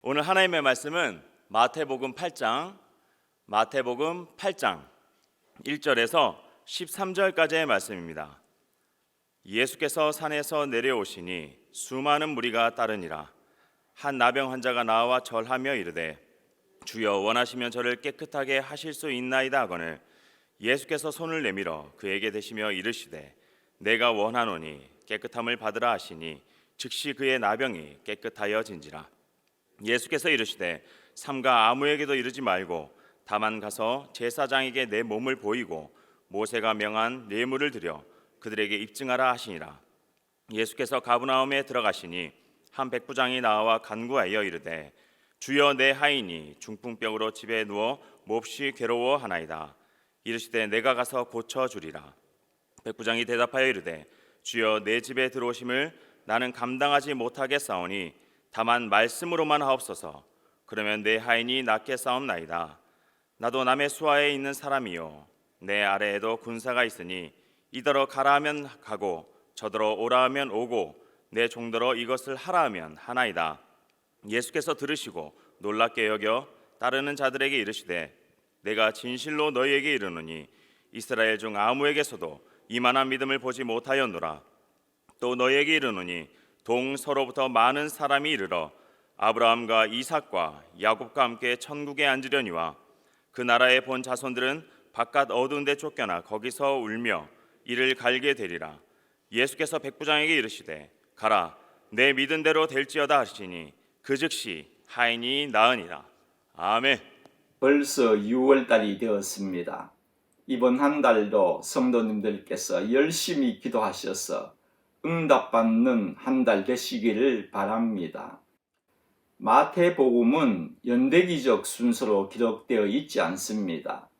오늘 하나님의 말씀은 마태복음 8장 1절에서 13절까지의 말씀입니다. 예수께서 산에서 내려오시니 수많은 무리가 따르니라. 한 나병 환자가 나와 절하며 이르되 주여 원하시면 저를 깨끗하게 하실 수 있나이다 하거늘 예수께서 손을 내밀어 그에게 대시며 이르시되 내가 원하노니 깨끗함을 받으라 하시니 즉시 그의 나병이 깨끗하여진지라. 예수께서 이르시되 삼가 아무에게도 이르지 말고 다만 가서 제사장에게 내 몸을 보이고 모세가 명한 뇌물을 드려 그들에게 입증하라 하시니라. 예수께서 가브나움에 들어가시니 한 백부장이 나와 간구하여 이르되 주여 내 하인이 중풍병으로 집에 누워 몹시 괴로워하나이다. 이르시되 내가 가서 고쳐주리라. 백부장이 대답하여 이르되 주여 내 집에 들어오심을 나는 감당하지 못하겠사오니 다만 말씀으로만 하옵소서. 그러면 내 하인이 낫게 싸움나이다. 나도 남의 수하에 있는 사람이요 내 아래에도 군사가 있으니 이더러 가라 하면 가고 저더러 오라 하면 오고 내 종더러 이것을 하라 하면 하나이다. 예수께서 들으시고 놀랍게 여겨 따르는 자들에게 이르시되 내가 진실로 너희에게 이르노니 이스라엘 중 아무에게서도 이만한 믿음을 보지 못하였노라. 또 너희에게 이르노니 동서로부터 많은 사람이 이르러 아브라함과 이삭과 야곱과 함께 천국에 앉으려니와 그 나라에 본 자손들은 바깥 어두운 데 쫓겨나 거기서 울며 이를 갈게 되리라. 예수께서 백부장에게 이르시되 가라 내 믿은 대로 될지어다 하시니 그 즉시 하인이 나으니라. 아멘. 벌써 6월달이 되었습니다. 이번 한 달도 성도님들께서 열심히 기도하셔서 응답받는 한 달 되시기를 바랍니다. 마태복음은 연대기적 순서로 기록되어 있지 않습니다.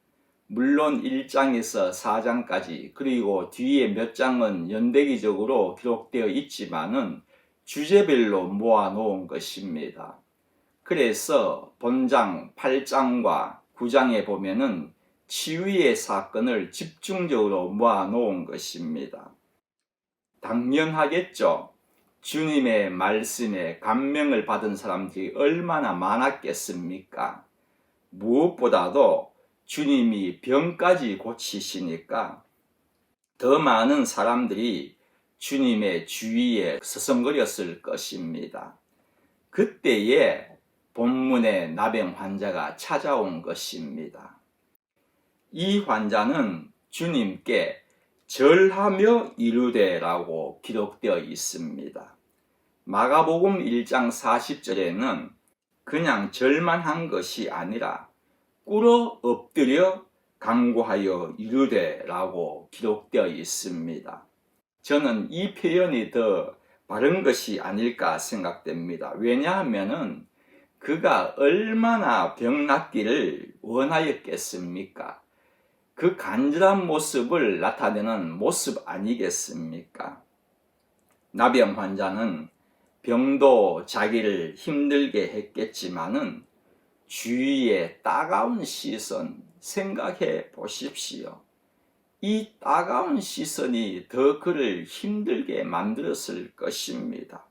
물론 1장에서 4장까지 그리고 뒤에 몇 장은 연대기적으로 기록되어 있지만은 주제별로 모아놓은 것입니다. 그래서 본장 8장과 9장에 보면은 치유의 사건을 집중적으로 모아놓은 것입니다. 당연하겠죠. 주님의 말씀에 감명을 받은 사람들이 얼마나 많았겠습니까? 무엇보다도 주님이 병까지 고치시니까 더 많은 사람들이 주님의 주위에 서성거렸을 것입니다. 그때에 본문의 나병 환자가 찾아온 것입니다. 이 환자는 주님께 절하며 이르되라고 기록되어 있습니다. 마가복음 1장 40절에는 그냥 절만 한 것이 아니라 꿇어 엎드려 간구하여 이르되라고 기록되어 있습니다. 저는 이 표현이 더 바른 것이 아닐까 생각됩니다. 왜냐하면은 그가 얼마나 병 낫기를 원하였겠습니까? 그 간절한 모습을 나타내는 모습 아니겠습니까? 나병 환자는 병도 자기를 힘들게 했겠지만은 주위의 따가운 시선 생각해 보십시오. 이 따가운 시선이 더 그를 힘들게 만들었을 것입니다.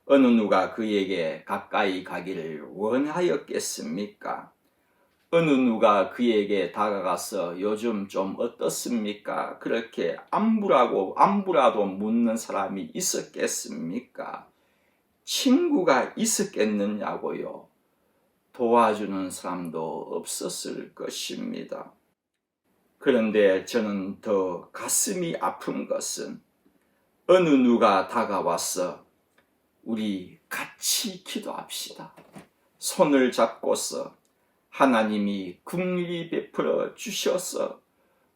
어느 누가 그에게 가까이 가기를 원하였겠습니까? 어느 누가 그에게 다가가서 요즘 좀 어떻습니까? 그렇게 안부라도 묻는 사람이 있었겠습니까? 친구가 있었겠느냐고요? 도와주는 사람도 없었을 것입니다. 그런데 저는 더 가슴이 아픈 것은 어느 누가 다가와서 우리 같이 기도합시다. 손을 잡고서 하나님이 긍휼히 베풀어 주셔서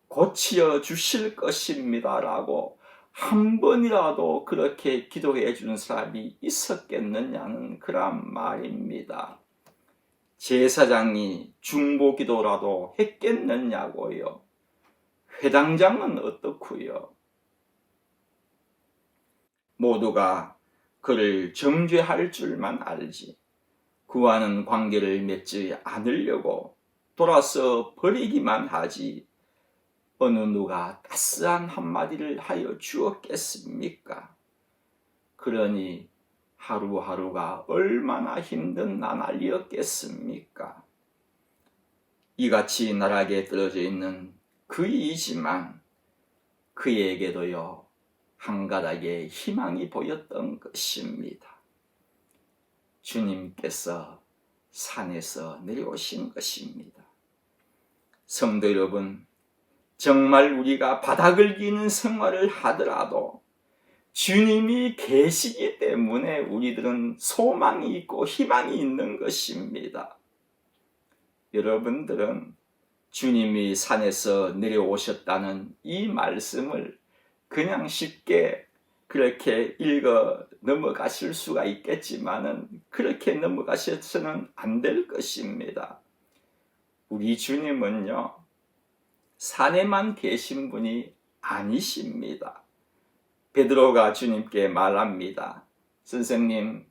고치어 주실 것입니다 라고 한 번이라도 그렇게 기도해 주는 사람이 있었겠느냐는 그런 말입니다. 제사장이 중보기도라도 했겠느냐고요. 회당장은 어떻고요. 모두가 그를 정죄할 줄만 알지 그와는 관계를 맺지 않으려고 돌아서 버리기만 하지 어느 누가 따스한 한마디를 하여 주었겠습니까? 그러니 하루하루가 얼마나 힘든 나날이었겠습니까? 이같이 나락에 떨어져 있는 그이지만 그에게도요 한 가닥의 희망이 보였던 것입니다. 주님께서 산에서 내려오신 것입니다. 성도 여러분, 정말 우리가 바닥을 기는 생활을 하더라도 주님이 계시기 때문에 우리들은 소망이 있고 희망이 있는 것입니다. 여러분들은 주님이 산에서 내려오셨다는 이 말씀을 그냥 쉽게 그렇게 읽어 넘어가실 수가 있겠지만은 그렇게 넘어가셔서는 안 될 것입니다. 우리 주님은요, 산에만 계신 분이 아니십니다. 베드로가 주님께 말합니다. 선생님,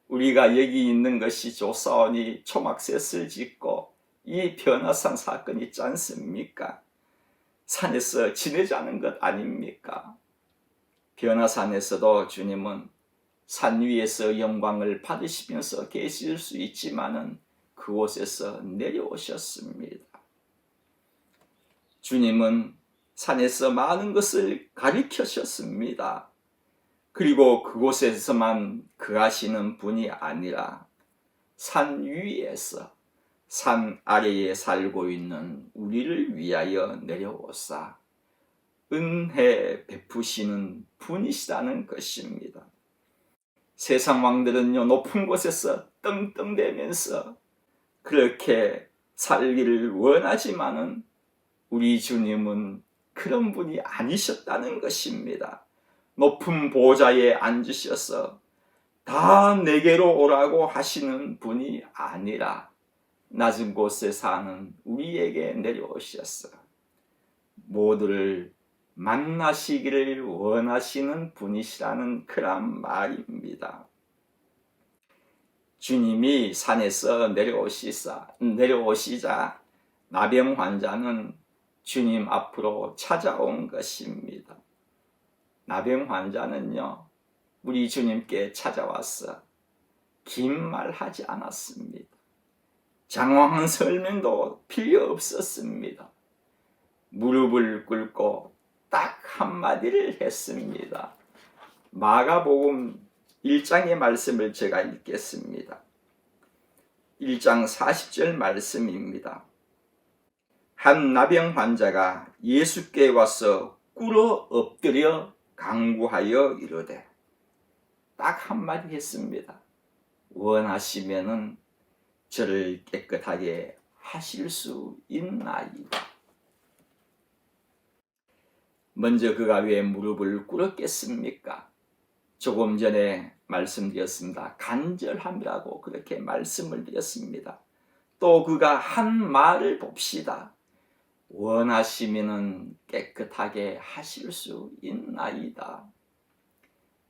우리가 여기 있는 것이 좋사오니 초막셋을 짓고 이 변화산 사건이 있지 않습니까? 산에서 지내자는 것 아닙니까? 변화산에서도 주님은 산 위에서 영광을 받으시면서 계실 수 있지만은 그곳에서 내려오셨습니다. 주님은 산에서 많은 것을 가르치셨습니다. 그리고 그곳에서만 거하시는 분이 아니라 산 위에서 산 아래에 살고 있는 우리를 위하여 내려오사 은혜 베푸시는 분이시라는 것입니다. 세상 왕들은요, 높은 곳에서 떵떵대면서 그렇게 살기를 원하지만은 우리 주님은 그런 분이 아니셨다는 것입니다. 높은 보좌에 앉으셔서 다 내게로 오라고 하시는 분이 아니라 낮은 곳에 사는 우리에게 내려오셨어 모두를 만나시기를 원하시는 분이시라는 그런 말입니다. 주님이 산에서 내려오시자 나병 환자는 주님 앞으로 찾아온 것입니다. 나병 환자는요, 우리 주님께 찾아와서 긴 말 하지 않았습니다. 장황한 설명도 필요 없었습니다. 무릎을 꿇고 딱 한마디를 했습니다. 마가복음 1장의 말씀을 제가 읽겠습니다. 1장 40절 말씀입니다. 한 나병 환자가 예수께 와서 꿇어 엎드려 간구하여 이르되, 딱 한마디 했습니다. 원하시면은 저를 깨끗하게 하실 수 있나이다. 먼저 그가 왜 무릎을 꿇었겠습니까? 조금 전에 말씀드렸습니다. 간절함이라고 그렇게 말씀을 드렸습니다. 또 그가 한 말을 봅시다. 원하시면은 깨끗하게 하실 수 있나이다.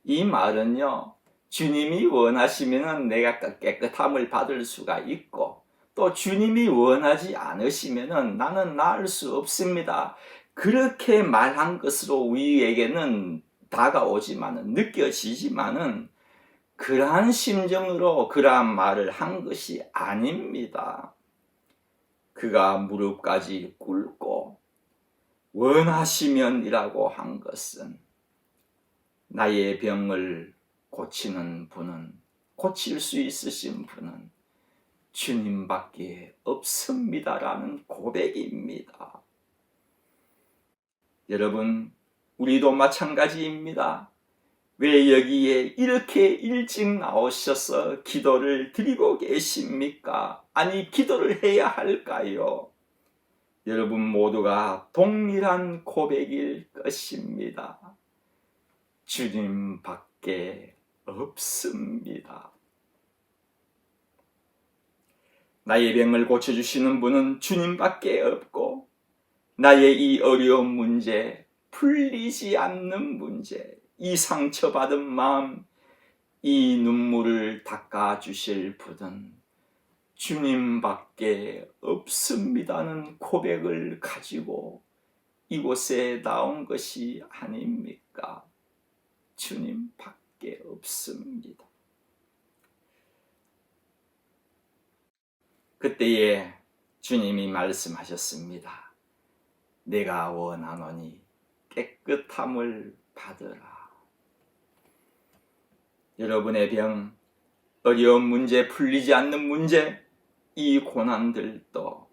이 말은요, 주님이 원하시면은 내가 깨끗함을 받을 수가 있고, 또 주님이 원하지 않으시면은 나는 나을 수 없습니다. 그렇게 말한 것으로 우리에게는 다가오지만은, 느껴지지만은, 그러한 심정으로 그러한 말을 한 것이 아닙니다. 그가 무릎까지 꿇고 원하시면이라고 한 것은 나의 병을 고치는 분은, 고칠 수 있으신 분은 주님밖에 없습니다라는 고백입니다. 여러분, 우리도 마찬가지입니다. 왜 여기에 이렇게 일찍 나오셔서 기도를 드리고 계십니까? 아니, 기도를 해야 할까요? 여러분 모두가 동일한 고백일 것입니다. 주님밖에 없습니다. 나의 병을 고쳐주시는 분은 주님밖에 없고, 나의 이 어려운 문제, 풀리지 않는 문제, 이 상처받은 마음, 이 눈물을 닦아주실 분은 주님밖에 없습니다는 고백을 가지고 이곳에 나온 것이 아닙니까? 주님밖에 없습니다. 그때에 주님이 말씀하셨습니다. 내가 원하노니 깨끗함을 받으라. 여러분의 병, 어려운 문제, 풀리지 않는 문제, 이 고난들도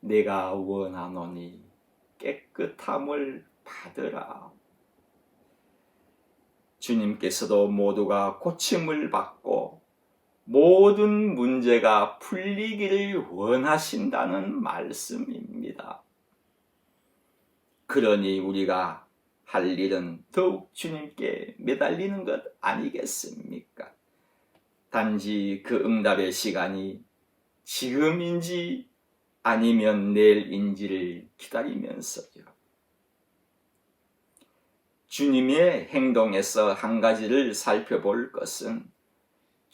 내가 원하노니 깨끗함을 받으라. 주님께서도 모두가 고침을 받고 모든 문제가 풀리기를 원하신다는 말씀입니다. 그러니 우리가 할 일은 더욱 주님께 매달리는 것 아니겠습니까? 단지 그 응답의 시간이 지금인지 아니면 내일인지를 기다리면서요. 주님의 행동에서 한 가지를 살펴볼 것은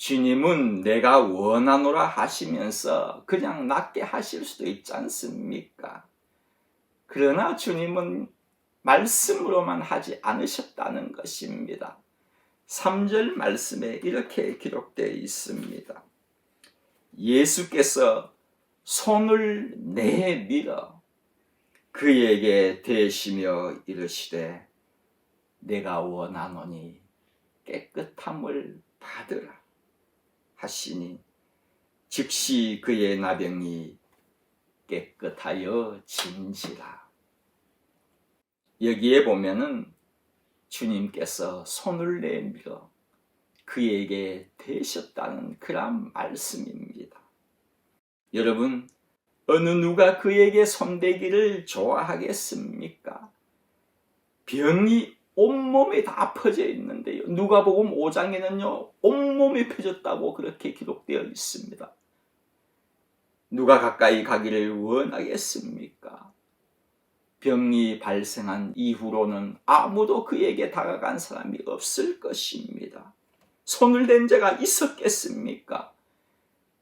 주님은 내가 원하노라 하시면서 그냥 낫게 하실 수도 있지 않습니까? 그러나 주님은 말씀으로만 하지 않으셨다는 것입니다. 3절 말씀에 이렇게 기록되어 있습니다. 예수께서 손을 내밀어 그에게 대시며 이르시되 내가 원하노니 깨끗함을 받으라 하시니 즉시 그의 나병이 깨끗하여 진지라. 여기에 보면은 주님께서 손을 내밀어 그에게 대셨다는 그런 말씀입니다. 여러분, 어느 누가 그에게 손대기를 좋아하겠습니까? 병이 온몸에 다 퍼져 있는데요. 누가복음 5장에는요, 온몸에 펴졌다고 그렇게 기록되어 있습니다. 누가 가까이 가기를 원하겠습니까? 병이 발생한 이후로는 아무도 그에게 다가간 사람이 없을 것입니다. 손을 댄 자가 있었겠습니까?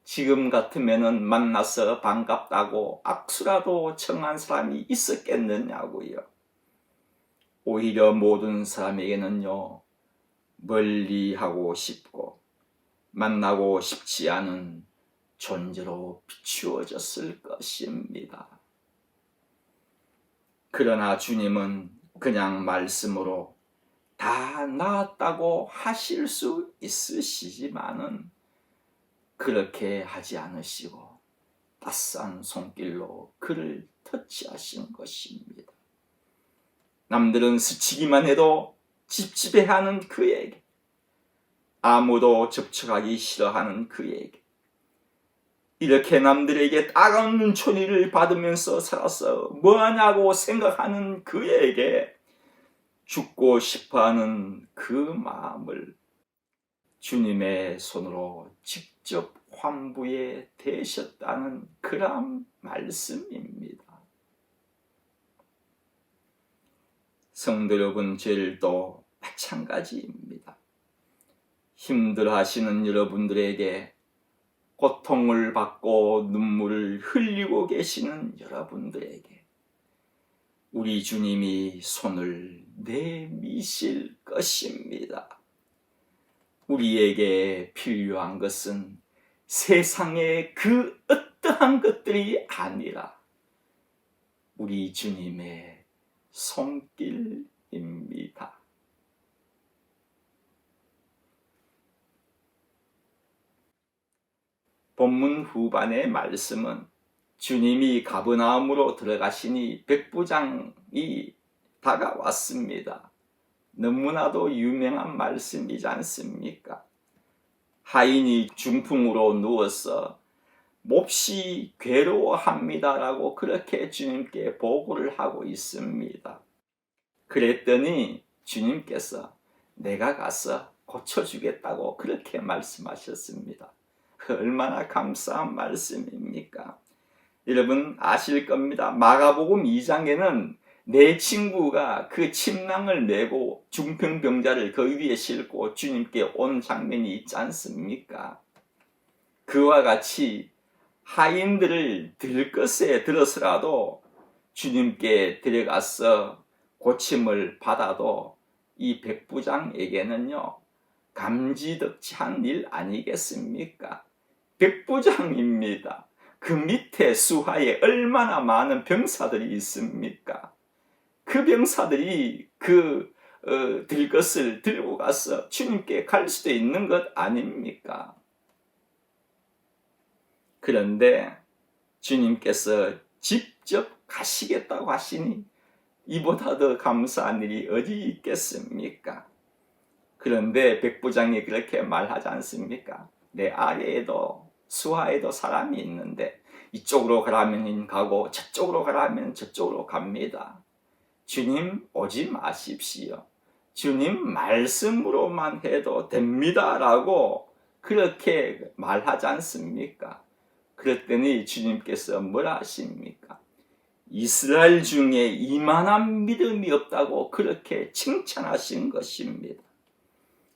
지금 같으면은 만나서 반갑다고 악수라도 청한 사람이 있었겠느냐고요. 오히려 모든 사람에게는요, 멀리하고 싶고 만나고 싶지 않은 존재로 비추어졌을 것입니다. 그러나 주님은 그냥 말씀으로 다 나았다고 하실 수 있으시지만은 그렇게 하지 않으시고 따스한 손길로 그를 터치하신 것입니다. 남들은 스치기만 해도 찝찝해하는 그에게, 아무도 접촉하기 싫어하는 그에게, 이렇게 남들에게 따가운 눈초리를 받으면서 살아서 뭐하냐고 생각하는 그에게 죽고 싶어하는 그 마음을 주님의 손으로 직접 환부에 대셨다는 그런 말씀입니다. 성도 여러분, 저희도 마찬가지입니다. 힘들어하시는 여러분들에게, 고통을 받고 눈물을 흘리고 계시는 여러분들에게 우리 주님이 손을 내미실 것입니다. 우리에게 필요한 것은 세상의 그 어떠한 것들이 아니라 우리 주님의 손길입니다. 본문 후반의 말씀은 주님이 가버나움으로 들어가시니 백부장이 다가왔습니다. 너무나도 유명한 말씀이지 않습니까? 하인이 중풍으로 누워서 몹시 괴로워합니다라고 그렇게 주님께 보고를 하고 있습니다. 그랬더니 주님께서 내가 가서 고쳐주겠다고 그렇게 말씀하셨습니다. 얼마나 감사한 말씀입니까? 여러분 아실 겁니다. 마가복음 2장에는 내 친구가 그 침낭을 메고 중풍병자를 그 위에 싣고 주님께 온 장면이 있지 않습니까? 그와 같이 하인들을 들것에 들어서라도 주님께 데려가서 고침을 받아도 이 백부장에게는요, 감지덕지한 일 아니겠습니까? 백부장입니다. 그 밑에 수하에 얼마나 많은 병사들이 있습니까? 그 병사들이 들 것을 들고 가서 주님께 갈 수도 있는 것 아닙니까? 그런데 주님께서 직접 가시겠다고 하시니 이보다 더 감사한 일이 어디 있겠습니까? 그런데 백부장이 그렇게 말하지 않습니까? 내 아래에도 수하에도 사람이 있는데 이쪽으로 가라면 가고 저쪽으로 가라면 저쪽으로 갑니다. 주님 오지 마십시오. 주님 말씀으로만 해도 됩니다 라고 그렇게 말하지 않습니까? 그랬더니 주님께서 뭐라 하십니까? 이스라엘 중에 이만한 믿음이 없다고 그렇게 칭찬하신 것입니다.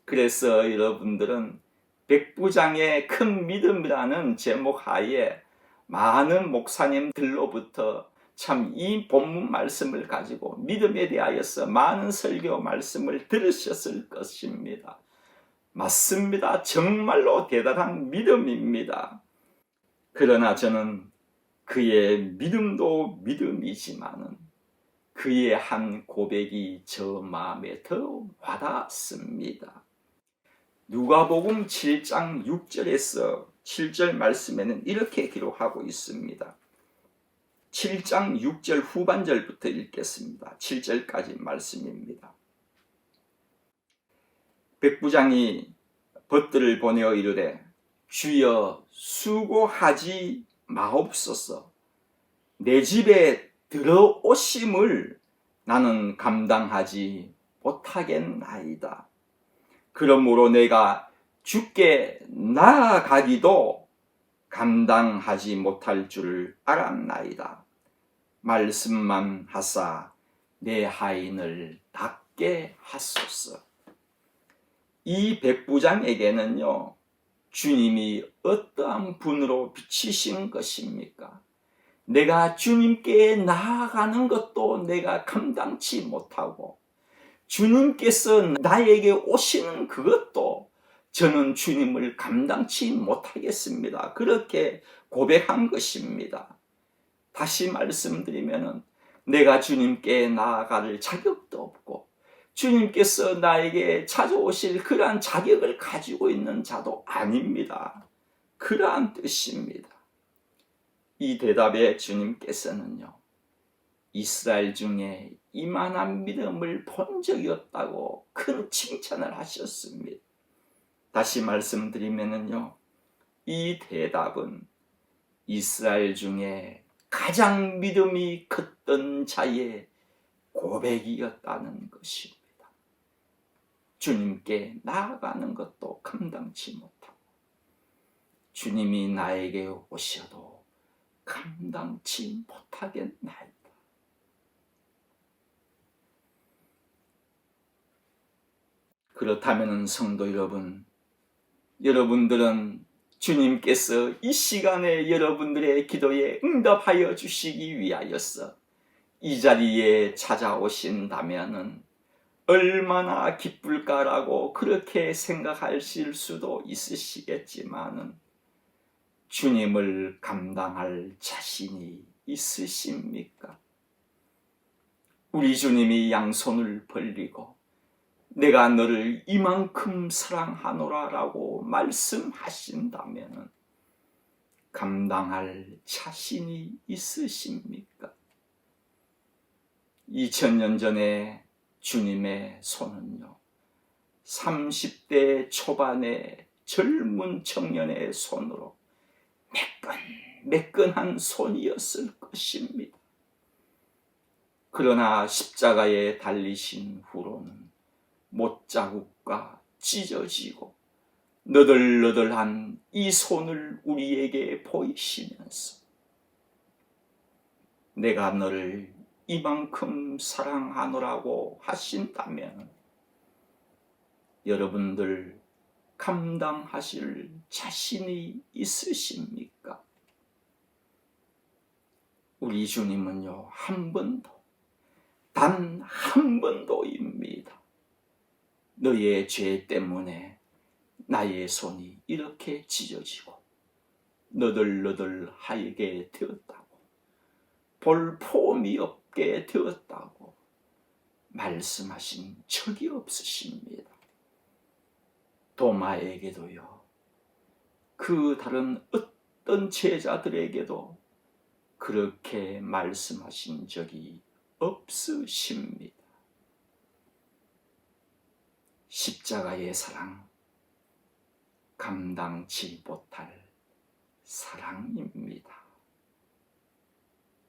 그래서 여러분들은 백부장의 큰 믿음이라는 제목 하에 많은 목사님들로부터 참 이 본문 말씀을 가지고 믿음에 대하여서 많은 설교 말씀을 들으셨을 것입니다. 맞습니다. 정말로 대단한 믿음입니다. 그러나 저는 그의 믿음도 믿음이지만은 그의 한 고백이 저 마음에 더 와닿습니다. 누가복음 7장 6절에서 7절 말씀에는 이렇게 기록하고 있습니다. 7장 6절 후반절부터 읽겠습니다. 7절까지 말씀입니다. 백부장이 벗들을 보내어 이르되 주여 수고하지 마옵소서. 내 집에 들어오심을 나는 감당하지 못하겠나이다. 그러므로 내가 주께 나아가기도 감당하지 못할 줄 알았나이다. 말씀만 하사 내 하인을 낫게 하소서. 이 백부장에게는요, 주님이 어떠한 분으로 비치신 것입니까? 내가 주님께 나아가는 것도 내가 감당치 못하고 주님께서 나에게 오시는 그것도 저는 주님을 감당치 못하겠습니다. 그렇게 고백한 것입니다. 다시 말씀드리면 내가 주님께 나아갈 자격도 없고 주님께서 나에게 찾아오실 그러한 자격을 가지고 있는 자도 아닙니다. 그러한 뜻입니다. 이 대답에 주님께서는요, 이스라엘 중에 이만한 믿음을 본 적이 없다고 큰 칭찬을 하셨습니다. 다시 말씀드리면요, 이 대답은 이스라엘 중에 가장 믿음이 컸던 자의 고백이었다는 것입니다. 주님께 나아가는 것도 감당치 못하고 주님이 나에게 오셔도 감당치 못하겠나이다. 그렇다면 성도 여러분, 여러분들은 주님께서 이 시간에 여러분들의 기도에 응답하여 주시기 위하여서 이 자리에 찾아오신다면은 얼마나 기쁠까라고 그렇게 생각하실 수도 있으시겠지만은 주님을 감당할 자신이 있으십니까? 우리 주님이 양손을 벌리고 내가 너를 이만큼 사랑하노라 라고 말씀하신다면 감당할 자신이 있으십니까? 2000년 전에 주님의 손은요, 30대 초반의 젊은 청년의 손으로 매끈한 손이었을 것입니다. 그러나 십자가에 달리신 후로는 못자국과 찢어지고 너덜너덜한 이 손을 우리에게 보이시면서 내가 너를 이만큼 사랑하노라고 하신다면 여러분들 감당하실 자신이 있으십니까? 우리 주님은요, 한 번도, 단 한 번도입니다. 너의 죄 때문에 나의 손이 이렇게 찢어지고 너덜너덜하게 되었다고, 볼품이 없게 되었다고 말씀하신 적이 없으십니다. 도마에게도요, 그 다른 어떤 제자들에게도 그렇게 말씀하신 적이 없으십니다. 십자가의 사랑, 감당치 못할 사랑입니다.